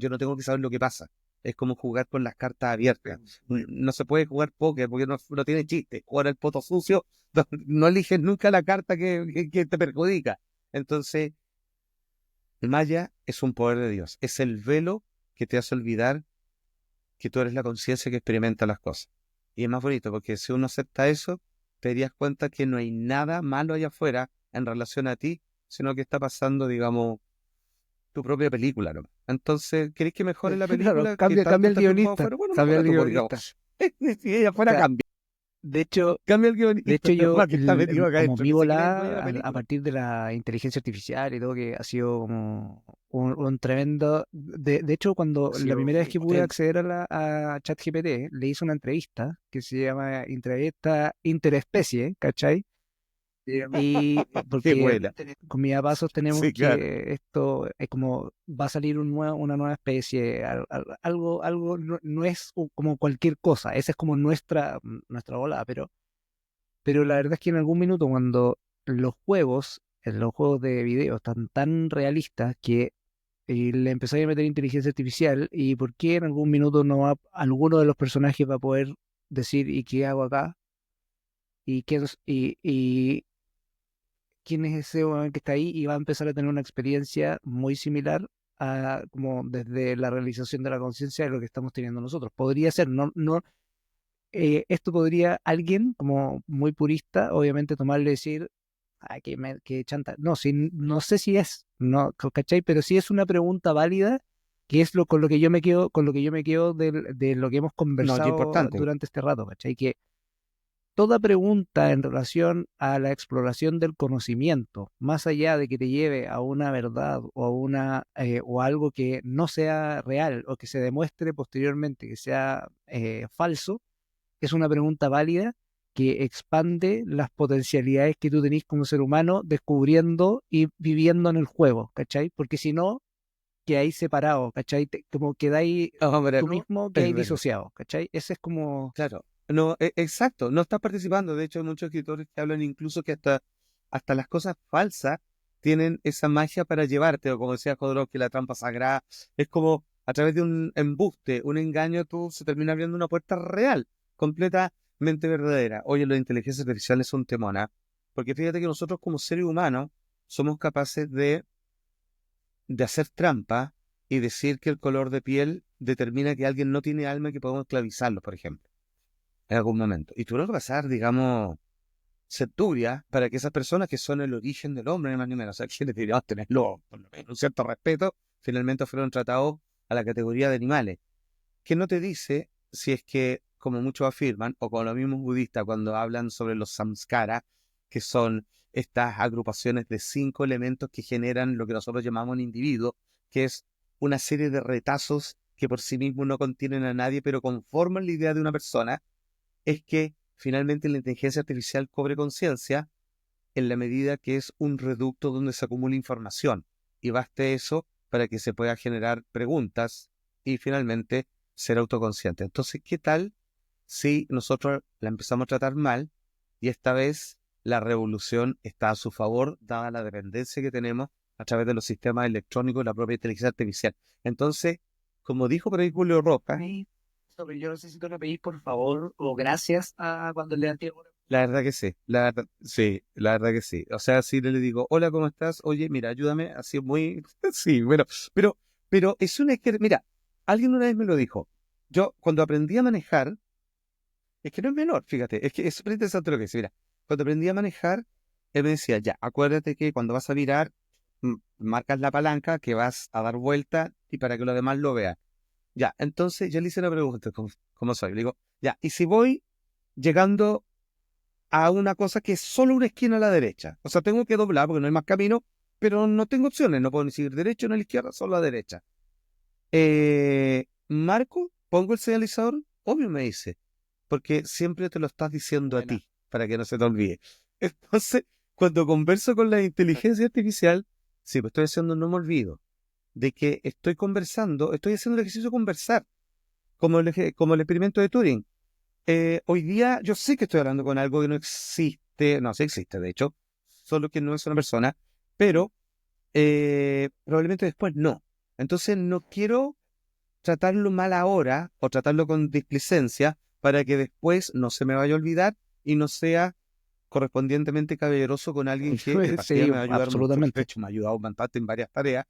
lo que pasa. Es como jugar con las cartas abiertas. No se puede jugar póker porque no tiene chiste. Jugar el poto sucio, no eliges nunca la carta que te perjudica. Entonces, Maya es un poder de Dios. Es el velo que te hace olvidar que tú eres la conciencia que experimenta las cosas. Y es más bonito porque si uno acepta eso, te darías cuenta que no hay nada malo allá afuera en relación a ti, sino que está pasando, digamos, tu propia película, ¿no? Entonces, ¿queréis que mejore la Claro, película que cambia tanto el está triunfado guionista, afuera? Bueno, cambia mejora el tú, guionista. digamos. Si ella O fuera, sea, cambia. de hecho, Cambia el de guionista, hecho yo, que está metido acá como adentro, mi ni siquiera es el dueño de volada la a película. partir de la inteligencia artificial y todo, que ha sido como un tremendo... De hecho, Ha cuando la sido primera vez muy que pude potente. acceder a ChatGPT, le hice una entrevista que se llama entrevista interespecie, ¿cachai? Y Qué porque buena. con mi papá sostenemos Sí, claro. que esto es como va a salir una nueva especie, algo no es como cualquier cosa, esa es como nuestra ola, pero la verdad es que en algún minuto cuando en los juegos de video están tan realistas que le empezáis a meter inteligencia artificial y por qué en algún minuto no va, alguno de los personajes va a poder decir ¿y qué hago acá? Y quién es ese weón que está ahí y va a empezar a tener una experiencia muy similar a como desde la realización de la conciencia de lo que estamos teniendo nosotros. Podría ser, esto podría alguien como muy purista, obviamente tomarle y decir, ay, que chanta. No, no sé si es, no, ¿cachai? Pero sí es una pregunta válida, que es con lo que yo me quedo, con lo que yo me quedo de lo que hemos No, qué conversado importante. durante este rato, ¿cachai? Que toda pregunta en relación a la exploración del conocimiento, más allá de que te lleve a una verdad o o a algo que no sea real o que se demuestre posteriormente que sea falso, es una pregunta válida que expande las potencialidades que tú tenés como ser humano descubriendo y viviendo en el juego, ¿cachai? Porque si no, quedáis separado, ¿cachai? Como quedáis Hombre, tú mismo, es quedáis verdad. disociado, ¿cachai? Ese es como... Claro, no, exacto, no estás participando. De hecho, hay muchos escritores que hablan incluso que hasta las cosas falsas tienen esa magia para llevarte, o como decía Jodorowsky, la trampa sagrada. Es como a través de un embuste, un engaño, tú se termina abriendo una puerta real, completamente verdadera. Oye, la inteligencia artificial es un temona, porque fíjate que nosotros como seres humanos somos capaces de hacer trampa y decir que el color de piel determina que alguien no tiene alma y que podemos esclavizarlo, por ejemplo en algún momento. Y tuvieron que pasar, digamos, centurias para que esas personas que son el origen del hombre, ni más ni menos, o sea, que deberíamos tenerlo, por lo menos, un cierto respeto, finalmente fueron tratados a la categoría de animales. Que no te dice si es que, como muchos afirman, o como los mismos budistas cuando hablan sobre los samskaras, que son estas agrupaciones de 5 elementos que generan lo que nosotros llamamos un individuo, que es una serie de retazos que por sí mismos no contienen a nadie, pero conforman la idea de una persona, es que finalmente la inteligencia artificial cobre conciencia en la medida que es un reducto donde se acumula información y baste eso para que se pueda generar preguntas y finalmente ser autoconsciente. Entonces, ¿qué tal si nosotros la empezamos a tratar mal y esta vez la revolución está a su favor, dada la dependencia que tenemos a través de los sistemas electrónicos y la propia inteligencia artificial? Entonces, como dijo por ahí Julio Roca, Ay, pero yo no sé si tú le pedís por favor o gracias a cuando le dan tiempo. La verdad que sí, sí, la verdad que sí. O sea, si le digo, hola, ¿cómo estás? Oye, mira, ayúdame, así muy, sí, bueno, pero, pero es una mira, alguien una vez me lo dijo. Yo, cuando aprendí a manejar, es que no es menor, fíjate, es que es súper interesante lo que dice. Mira, cuando aprendí a manejar, él me decía, ya, acuérdate que cuando vas a virar, marcas la palanca, que vas a dar vuelta y para que los demás lo vean. Ya, entonces yo le hice una pregunta, ¿cómo soy? Le digo, ya, y si voy llegando a una cosa que es solo una esquina a la derecha. O sea, tengo que doblar porque no hay más camino, pero no tengo opciones. No puedo ni seguir derecho ni a la izquierda, solo a la derecha. Marco, pongo el señalizador. Obvio me dice, porque siempre te lo estás diciendo a Buena. ti, para que no se te olvide. Entonces, cuando converso con la inteligencia artificial, sí, pues estoy haciendo, no me olvido, de que estoy conversando, estoy haciendo el ejercicio de conversar, como el experimento de Turing. Hoy día yo sé que estoy hablando con algo que no existe, no, sí existe de hecho, solo que no es una persona, pero probablemente después no. Entonces no quiero tratarlo mal ahora o tratarlo con displicencia para que después no se me vaya a olvidar y no sea correspondientemente caballeroso con alguien que de partida Sí, me va a ayudar mucho. De absolutamente. hecho, me ha ayudado bastante en varias tareas.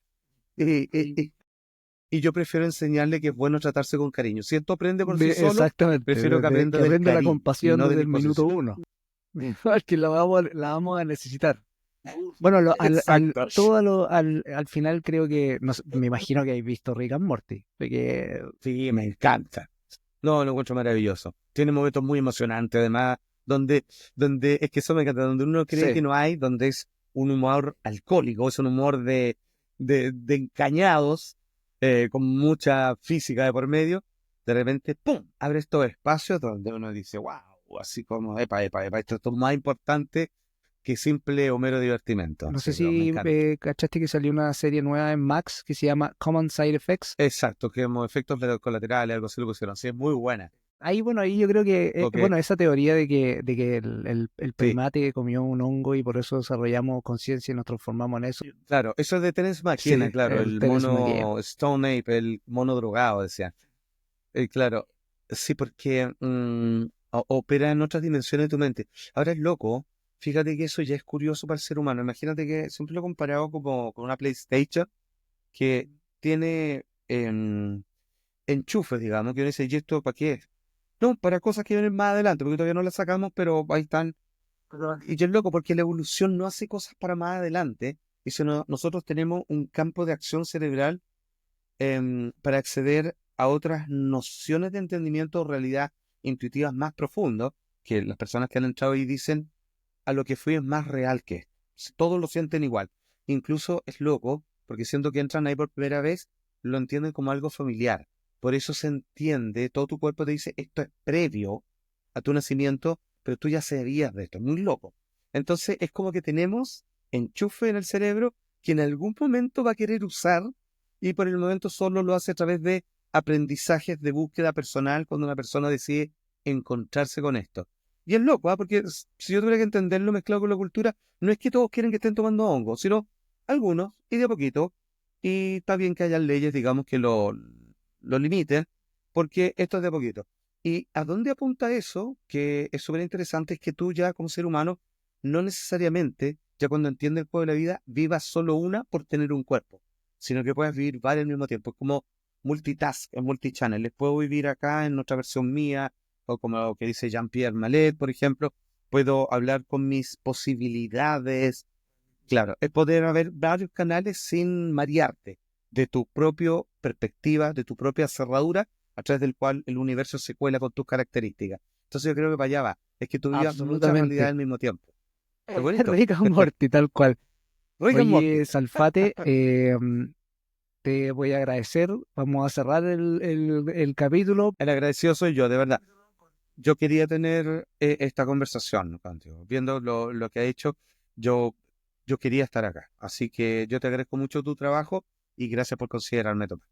Y yo prefiero enseñarle que es bueno tratarse con cariño. Si esto aprende por sí solo, Exactamente, prefiero que aprenda que del aprenda la cariño y compasión no de desde la el minuto imposición. uno. Que la vamos a necesitar. Bueno, Exacto. al final creo que, no sé, me imagino que habéis visto Rick and Morty, porque Sí, me encanta. No, lo encuentro maravilloso. Tiene momentos muy emocionantes, además, donde es que eso me encanta, donde uno cree sí, que no hay, donde es un humor alcohólico, es un humor de encañados, con mucha física de por medio. De repente, ¡pum! Abre estos espacios donde uno dice, wow, así como, epa, esto es más importante que simple o mero divertimento. no sé Sí, pero me si encanta. cachaste que salió una serie nueva en Max que se llama Common Side Effects. Exacto, que como efectos colaterales, algo así lo pusieron. Sí, es muy buena. Ahí, bueno, ahí yo creo que, Porque, bueno, esa teoría de que el sí, primate comió un hongo y por eso desarrollamos conciencia y nos transformamos en eso. claro, eso es de Terence Sí, McKenna, claro, el el Terence McKenna. mono Stone Ape, el mono drogado, decía. Claro, sí, porque opera en otras dimensiones de tu mente. Ahora es loco, fíjate que eso ya es curioso para el ser humano. Imagínate que siempre lo he comparado como con una PlayStation que tiene enchufes, digamos, que uno dice, ¿y esto para qué es? No, para cosas que vienen más adelante, porque todavía no las sacamos, pero ahí están. Y yo es loco, porque la evolución no hace cosas para más adelante, y sino nosotros tenemos un campo de acción cerebral para acceder a otras nociones de entendimiento o realidad intuitivas más profundos, que las personas que han entrado ahí dicen, a lo que fui es más real que esto. Todos lo sienten igual. Incluso es loco, porque siento que entran ahí por primera vez, lo entienden como algo familiar. Por eso se entiende, todo tu cuerpo te dice, esto es previo a tu nacimiento, pero tú ya sabías de esto. Muy loco. Entonces es como que tenemos enchufe en el cerebro que en algún momento va a querer usar y por el momento solo lo hace a través de aprendizajes de búsqueda personal cuando una persona decide encontrarse con esto. Y es loco, ¿ah? Porque si yo tuviera que entenderlo mezclado con la cultura, no es que todos quieren que estén tomando hongo, sino algunos, y de a poquito. Y está bien que haya leyes, digamos, que lo limiten, porque esto es de a poquito. ¿Y a dónde apunta eso? Que es súper interesante, es que tú ya como ser humano, no necesariamente, ya cuando entiendes el juego de la vida, vivas solo una por tener un cuerpo, sino que puedes vivir varias al mismo tiempo. Es como multitask, es multichannel. Les puedo vivir acá en otra versión mía, o como lo que dice Jean-Pierre Mallet, por ejemplo, puedo hablar con mis posibilidades. Claro, es poder haber varios canales sin marearte de tu propia perspectiva, de tu propia cerradura, a través del cual el universo se cuela con tus características. Entonces yo creo que para allá va, es que tú vivas muchas realidades Absolutamente. al mismo tiempo. ¿Es bonito? Rick and Morty, tal cual. Rick and Morty. Oye, Salfate, te voy a agradecer. Vamos a cerrar el capítulo. El agradecido soy yo, de verdad. Yo quería tener esta conversación contigo. Viendo lo que ha hecho, yo, yo quería estar acá. Así que yo te agradezco mucho tu trabajo y gracias por considerarme tomar.